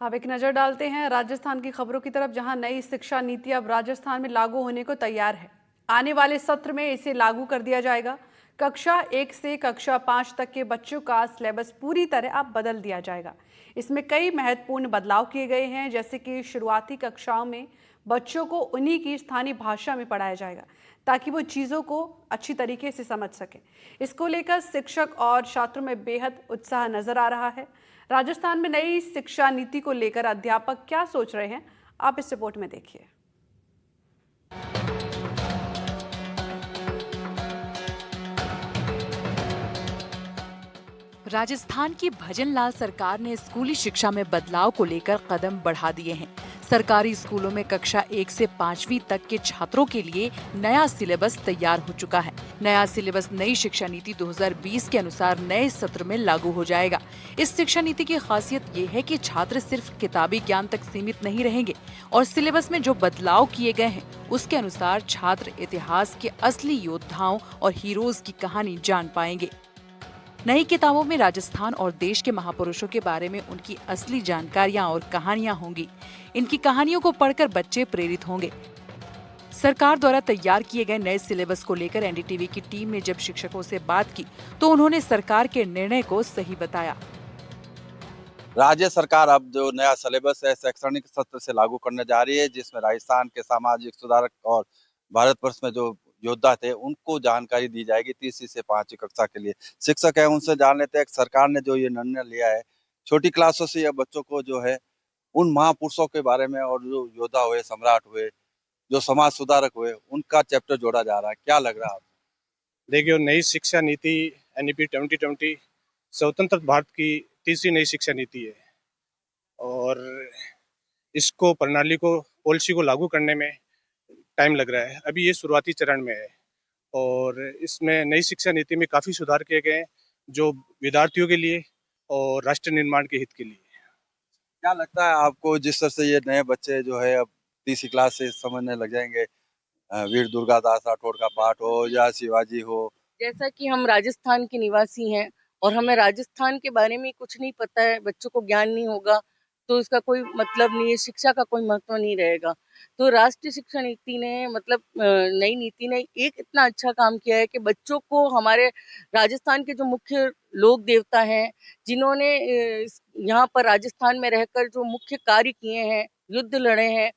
अब एक नज़र डालते हैं राजस्थान की खबरों की तरफ, जहां नई शिक्षा नीति अब राजस्थान में लागू होने को तैयार है। आने वाले सत्र में इसे लागू कर दिया जाएगा। कक्षा 1 से कक्षा 5 तक के बच्चों का सिलेबस पूरी तरह अब बदल दिया जाएगा। इसमें कई महत्वपूर्ण बदलाव किए गए हैं, जैसे कि शुरुआती कक्षाओं में बच्चों को उन्हीं की स्थानीय भाषा में पढ़ाया जाएगा, ताकि वो चीज़ों को अच्छी तरीके से समझ सकें। इसको लेकर शिक्षक और छात्रों में बेहद उत्साह नजर आ रहा है। राजस्थान में नई शिक्षा नीति को लेकर अध्यापक क्या सोच रहे हैं, आप इस रिपोर्ट में देखिए। राजस्थान की भजनलाल सरकार ने स्कूली शिक्षा में बदलाव को लेकर कदम बढ़ा दिए हैं। सरकारी स्कूलों में कक्षा 1 से 5वीं तक के छात्रों के लिए नया सिलेबस तैयार हो चुका है। नया सिलेबस नई शिक्षा नीति 2020 के अनुसार नए सत्र में लागू हो जाएगा। इस शिक्षा नीति की खासियत ये है कि छात्र सिर्फ किताबी ज्ञान तक सीमित नहीं रहेंगे और सिलेबस में जो बदलाव किए गए हैं उसके अनुसार छात्र इतिहास के असली योद्धाओं और हीरोज की कहानी जान पाएंगे। नई किताबों में राजस्थान और देश के महापुरुषों के बारे में उनकी असली जानकारियां और कहानियां होंगी। इनकी कहानियों को पढ़कर बच्चे प्रेरित होंगे। सरकार द्वारा तैयार किए गए नए सिलेबस को लेकर एनडीटीवी की टीम ने जब शिक्षकों से बात की तो उन्होंने सरकार के निर्णय को सही बताया। राज्य सरकार अब जो नया सिलेबस है शैक्षणिक सत्र से लागू करने जा रही है, जिसमें राजस्थान के सामाजिक सुधारक और भारतवर्ष में जो योद्धा थे उनको जानकारी दी जाएगी। 3वीं से 5वीं कक्षा के लिए शिक्षक है उनसे जान लेते हैं सरकार ने जो ये निर्णय लिया है, छोटी क्लासों से या बच्चों को जो है उन महापुरुषों के बारे में और जो योद्धा हुए, सम्राट हुए, जो समाज सुधारक हुए, उनका चैप्टर जोड़ा जा रहा है। क्या लग रहा है आपको? देखिए, नई शिक्षा नीति एनईपी 2020 स्वतंत्र भारत की तीसरी नई शिक्षा नीति है और इसको प्रणाली को पॉलिसी को लागू करने में टाइम लग रहा है। अभी ये शुरुआती चरण में है और इसमें नई शिक्षा नीति में काफ़ी सुधार किए गए हैं जो विद्यार्थियों के लिए और राष्ट्र निर्माण के हित के लिए। क्या लगता है आपको जिस तरह से ये नए बच्चे जो है अब 3वीं क्लास से समझने लग जाएंगे, वीर दुर्गादास राठौड़ का पाठ हो या शिवाजी हो? जैसा कि हम राजस्थान के निवासी हैं और हमें राजस्थान के बारे में कुछ नहीं पता है, बच्चों को ज्ञान नहीं होगा तो इसका कोई मतलब नहीं है, शिक्षा का कोई महत्व नहीं रहेगा। तो राष्ट्रीय शिक्षा नीति ने मतलब नई नीति ने एक इतना अच्छा काम किया है कि बच्चों को हमारे राजस्थान के जो मुख्य लोक देवता हैं, जिन्होंने यहाँ पर राजस्थान में रहकर जो मुख्य कार्य किए हैं, युद्ध लड़े हैं,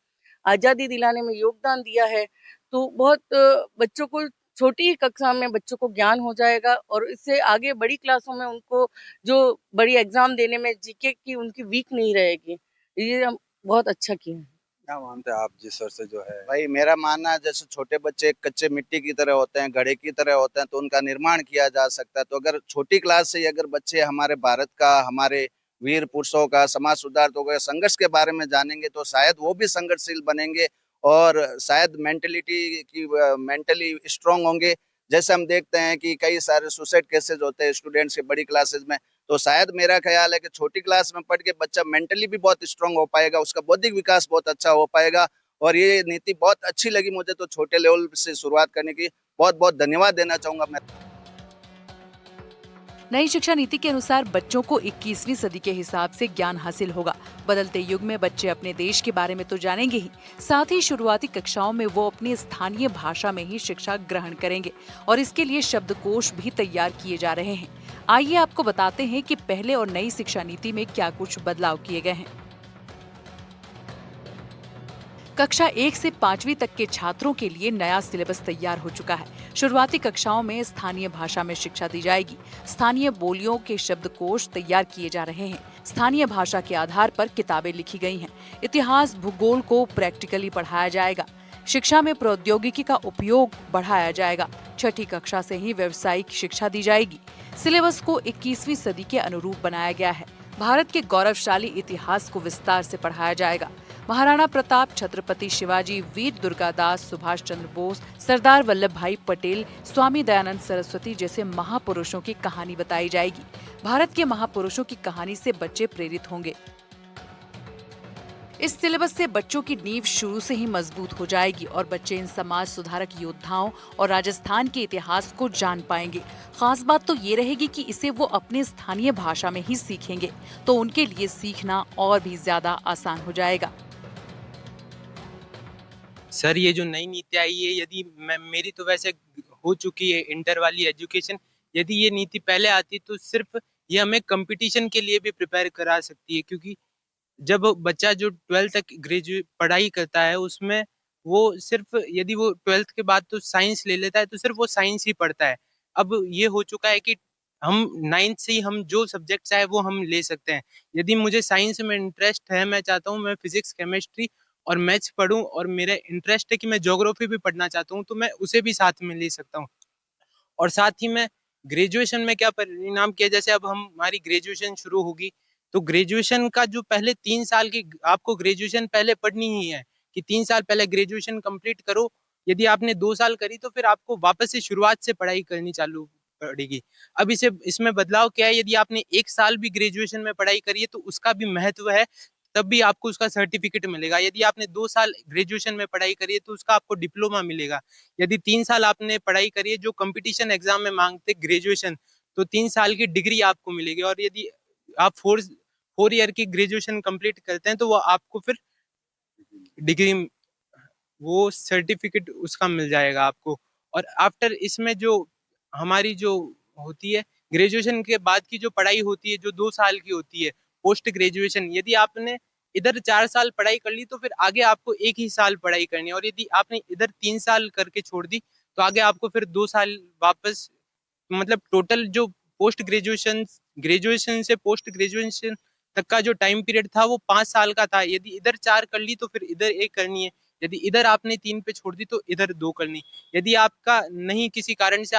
आजादी दिलाने में योगदान दिया है, तो बहुत बच्चों को छोटी ही कक्षा में बच्चों को ज्ञान हो जाएगा और इससे आगे बड़ी क्लासों में उनको जो बड़ी एग्जाम देने में जीके की उनकी वीक नहीं रहेगी। ये हम बहुत अच्छा किया है। क्या मानते हैं आप जिस तरह से जो है? भाई मेरा मानना है जैसे छोटे बच्चे कच्चे मिट्टी की तरह होते हैं, घड़े की तरह होते हैं, तो उनका निर्माण किया जा सकता है। तो अगर छोटी क्लास से ही अगर बच्चे हमारे भारत का, हमारे वीर पुरुषों का, समाज सुधारकों का संघर्ष के बारे में जानेंगे तो शायद वो भी संघर्षशील बनेंगे और शायद मेंटली स्ट्रांग होंगे। जैसे हम देखते हैं कि कई सारे सुसाइड केसेस होते हैं स्टूडेंट्स के बड़ी क्लासेस में, तो शायद मेरा ख्याल है कि छोटी क्लास में पढ़ के बच्चा मेंटली भी बहुत स्ट्रांग हो पाएगा, उसका बौद्धिक विकास बहुत अच्छा हो पाएगा। और ये नीति बहुत अच्छी लगी मुझे, तो छोटे लेवल से शुरुआत करने की बहुत बहुत धन्यवाद देना चाहूंगा मैं। नई शिक्षा नीति के अनुसार बच्चों को 21वीं सदी के हिसाब से ज्ञान हासिल होगा। बदलते युग में बच्चे अपने देश के बारे में तो जानेंगे ही, साथ ही शुरुआती कक्षाओं में वो अपनी स्थानीय भाषा में ही शिक्षा ग्रहण करेंगे और इसके लिए शब्दकोश भी तैयार किए जा रहे हैं। आइए आपको बताते हैं कि पहले और नई शिक्षा नीति में क्या कुछ बदलाव किए गए हैं। कक्षा 1 से 5वीं तक के छात्रों के लिए नया सिलेबस तैयार हो चुका है। शुरुआती कक्षाओं में स्थानीय भाषा में शिक्षा दी जाएगी। स्थानीय बोलियों के शब्दकोश तैयार किए जा रहे हैं। स्थानीय भाषा के आधार पर किताबें लिखी गई हैं। इतिहास, भूगोल को प्रैक्टिकली पढ़ाया जाएगा। शिक्षा में प्रौद्योगिकी का उपयोग बढ़ाया जाएगा। छठी कक्षा से ही व्यावसायिक शिक्षा दी जाएगी। सिलेबस को 21वीं सदी के अनुरूप बनाया गया है। भारत के गौरवशाली इतिहास को विस्तार से पढ़ाया जाएगा। महाराणा प्रताप, छत्रपति शिवाजी, वीर दुर्गादास, सुभाष चंद्र बोस, सरदार वल्लभ भाई पटेल, स्वामी दयानंद सरस्वती जैसे महापुरुषों की कहानी बताई जाएगी। भारत के महापुरुषों की कहानी से बच्चे प्रेरित होंगे। इस सिलेबस से बच्चों की नींव शुरू से ही मजबूत हो जाएगी और बच्चे इन समाज सुधारक योद्धाओं और राजस्थान के इतिहास को जान पाएंगे। खास बात तो ये रहेगी कि इसे वो अपने स्थानीय भाषा में ही सीखेंगे, तो उनके लिए सीखना और भी ज्यादा आसान हो जाएगा। सर ये जो नई नीति आई है, यदि मेरी तो वैसे हो चुकी है इंटर वाली एजुकेशन, यदि ये नीति पहले आती तो सिर्फ ये हमें कंपटीशन के लिए भी प्रिपेयर करा सकती है, क्योंकि जब बच्चा जो 12th तक ग्रेजुएट पढ़ाई करता है उसमें वो सिर्फ, यदि वो 12th के बाद तो साइंस ले लेता है तो सिर्फ वो साइंस ही पढ़ता है। अब ये हो चुका है कि हम 9th से ही हम जो सब्जेक्ट चाहे वो हम ले सकते हैं। यदि मुझे साइंस में इंटरेस्ट है, मैं चाहता हूँ मैं फिजिक्स, केमिस्ट्री और मैथ्स पढूं, और मेरा इंटरेस्ट है कि मैं ज्योग्राफी भी पढ़ना चाहता हूँ, तो मैं उसे भी साथ में ले सकता हूँ। और साथ ही में ग्रेजुएशन में क्या परिणाम किया, जैसे अब हमारी ग्रेजुएशन शुरू होगी तो ग्रेजुएशन का जो पहले 3 साल की आपको ग्रेजुएशन पहले पढ़नी ही है, कि 3 साल पहले ग्रेजुएशन कंप्लीट करो। यदि आपने 2 साल करी तो फिर आपको वापस से शुरुआत से पढ़ाई करनी चालू पड़ेगी। अब इसमें बदलाव क्या है, यदि आपने 1 साल भी ग्रेजुएशन में पढ़ाई करी है तो उसका भी महत्व है, तब भी आपको उसका सर्टिफिकेट मिलेगा। यदि आपने 2 साल ग्रेजुएशन में पढ़ाई करी है तो उसका आपको डिप्लोमा मिलेगा। यदि 3 साल आपने पढ़ाई करी है, जो कंपटीशन एग्जाम में मांगते ग्रेजुएशन, तो 3 साल की डिग्री आपको मिलेगी। और यदि आप 4 ईयर की ग्रेजुएशन कंप्लीट करते हैं तो वो आपको फिर डिग्री, वो सर्टिफिकेट उसका मिल जाएगा आपको। और आफ्टर इसमें जो हमारी जो होती है ग्रेजुएशन के बाद की जो पढ़ाई होती है, जो 2 साल की होती है पोस्ट ग्रेजुएशन, यदि आपने इधर 4 साल पढ़ाई कर ली तो फिर आगे आपको 1 ही साल पढ़ाई करनी है। और यदि आपने इधर 3 साल करके छोड़ दी तो आगे आपको फिर 2 साल वापस, मतलब टोटल जो पोस्ट ग्रेजुएशन, ग्रेजुएशन से पोस्ट ग्रेजुएशन तक का जो टाइम पीरियड था वो 5 साल का था। यदि इधर 4 कर ली तो फिर इधर 1 करनी है। यदि इधर आपने 3 पे छोड़ दी तो इधर 2 करनी। यदि आपका नहीं, किसी कारण से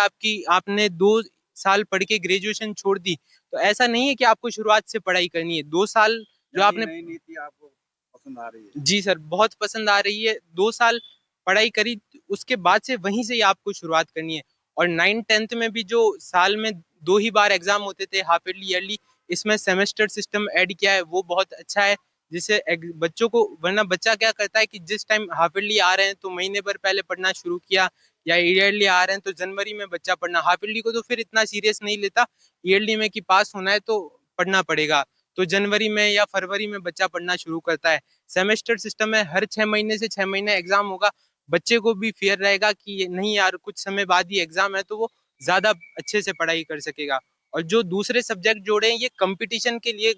आपने 2 साल पढ़ के ग्रेजुएशन छोड़ दी, तो ऐसा नहीं है कि आपको शुरुआत से पढ़ाई करनी है। 2 साल जो आपने, नई नीति आपको पसंद आ रही है? जी सर, बहुत पसंद आ रही है। 2 साल पढ़ाई करी, उसके बाद से वहीं से ही आपको शुरुआत करनी है। और 9th-10th में भी जो साल में 2 ही बार एग्जाम होते थे, हाफ ईयरली, ईयरली, इसमें सेमेस्टर सिस्टम ऐड किया है, वो बहुत अच्छा है। जिससे बच्चों को, वरना बच्चा क्या करता है कि जिस टाइम हाफ ईयरली आ रहे हैं तो महीने भर पहले पढ़ना शुरू किया, या ईयरली आ रहे हैं तो जनवरी में बच्चा पढ़ना, हाफ ईयरली को तो फिर इतना सीरियस नहीं लेता, ईयरली में कि पास होना है तो पढ़ना पड़ेगा, तो जनवरी में या फरवरी में बच्चा पढ़ना शुरू करता है। सेमेस्टर सिस्टम है, हर 6 महीने से 6 महीने एग्जाम होगा। बच्चे को भी फेयर रहेगा कि नहीं यार, कुछ समय बाद ही एग्जाम है, तो वो ज्यादा अच्छे से पढ़ाई कर सकेगा। और जो दूसरे सब्जेक्ट जोड़े हैं, ये कंपटीशन के लिए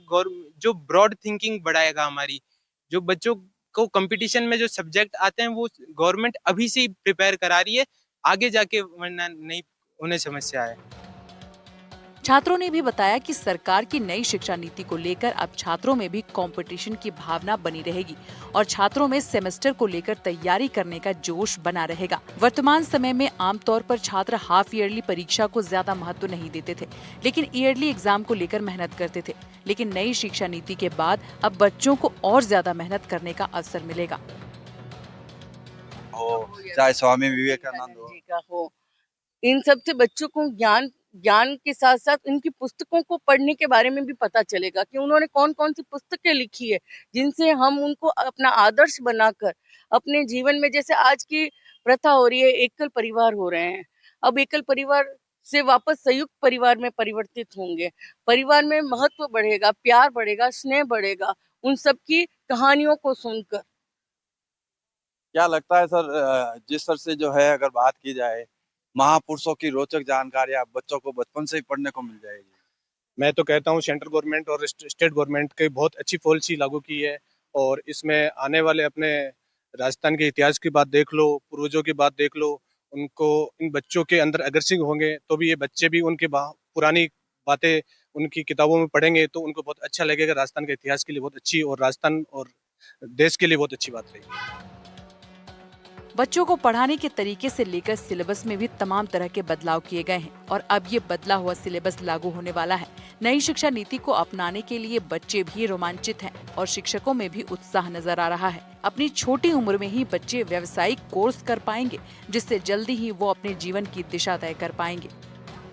जो ब्रॉड थिंकिंग बढ़ाएगा हमारी। जो बच्चों को कंपटीशन में जो सब्जेक्ट आते हैं वो गवर्नमेंट अभी से ही प्रिपेयर करा रही है, आगे जाके वरना नहीं उन्हें समस्या है। छात्रों ने भी बताया कि सरकार की नई शिक्षा नीति को लेकर अब छात्रों में भी कंपटीशन की भावना बनी रहेगी और छात्रों में सेमेस्टर को लेकर तैयारी करने का जोश बना रहेगा। वर्तमान समय में आमतौर पर छात्र हाफ ईयरली परीक्षा को ज्यादा महत्व नहीं देते थे, लेकिन ईयरली एग्जाम को लेकर मेहनत करते थे। लेकिन नई शिक्षा नीति के बाद अब बच्चों को और ज्यादा मेहनत करने का अवसर मिलेगा। चाहे स्वामी विवेकानंद जी का हो, इन सब से बच्चों को ज्ञान के साथ साथ इनकी पुस्तकों को पढ़ने के बारे में भी पता चलेगा कि उन्होंने कौन कौन सी पुस्तकें लिखी है, जिनसे हम उनको अपना आदर्श बनाकर अपने जीवन में, जैसे आज की प्रथा हो रही है, एकल परिवार हो रहे हैं, अब एकल परिवार से वापस संयुक्त परिवार में परिवर्तित होंगे। परिवार में महत्व बढ़ेगा, प्यार बढ़ेगा, स्नेह बढ़ेगा उन सब की कहानियों को सुनकर। क्या लगता है सर, जिस तरह से जो है अगर बात की जाए, महापुरुषों की रोचक जानकारियां बच्चों को बचपन से ही पढ़ने को मिल जाएगी? मैं तो कहता हूँ सेंट्रल गवर्नमेंट और स्टेट गवर्नमेंट की बहुत अच्छी पॉलिसी लागू की है, और इसमें आने वाले अपने राजस्थान के इतिहास की बात देख लो, पूर्वजों की बात देख लो, उनको इन बच्चों के अंदर अग्रसिंग होंगे तो भी ये बच्चे भी उनकी पुरानी बातें उनकी किताबों में पढ़ेंगे तो उनको बहुत अच्छा लगेगा। राजस्थान के इतिहास के लिए बहुत अच्छी, और राजस्थान और देश के लिए बहुत अच्छी बात रहेगी। बच्चों को पढ़ाने के तरीके से लेकर सिलेबस में भी तमाम तरह के बदलाव किए गए हैं और अब ये बदला हुआ सिलेबस लागू होने वाला है। नई शिक्षा नीति को अपनाने के लिए बच्चे भी रोमांचित हैं और शिक्षकों में भी उत्साह नजर आ रहा है। अपनी छोटी उम्र में ही बच्चे व्यावसायिक कोर्स कर पाएंगे, जिससे जल्दी ही वो अपने जीवन की दिशा तय कर पाएंगे।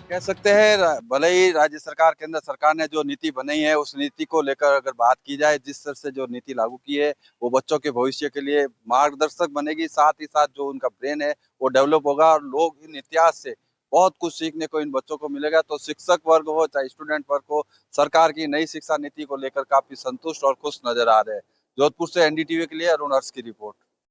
कह सकते हैं भले ही राज्य सरकार, केंद्र सरकार ने जो नीति बनाई है उस नीति को लेकर अगर बात की जाए, जिस तरह से जो नीति लागू की है वो बच्चों के भविष्य के लिए मार्गदर्शक बनेगी, साथ ही साथ जो उनका ब्रेन है वो डेवलप होगा और लोग इन इतिहास से बहुत कुछ सीखने को इन बच्चों को मिलेगा। तो शिक्षक वर्ग हो चाहे स्टूडेंट वर्ग हो, सरकार की नई शिक्षा नीति को लेकर काफी संतुष्ट और खुश नजर आ रहे हैं। जोधपुर से एनडीटीवी के लिए अरुण हर्ष की रिपोर्ट।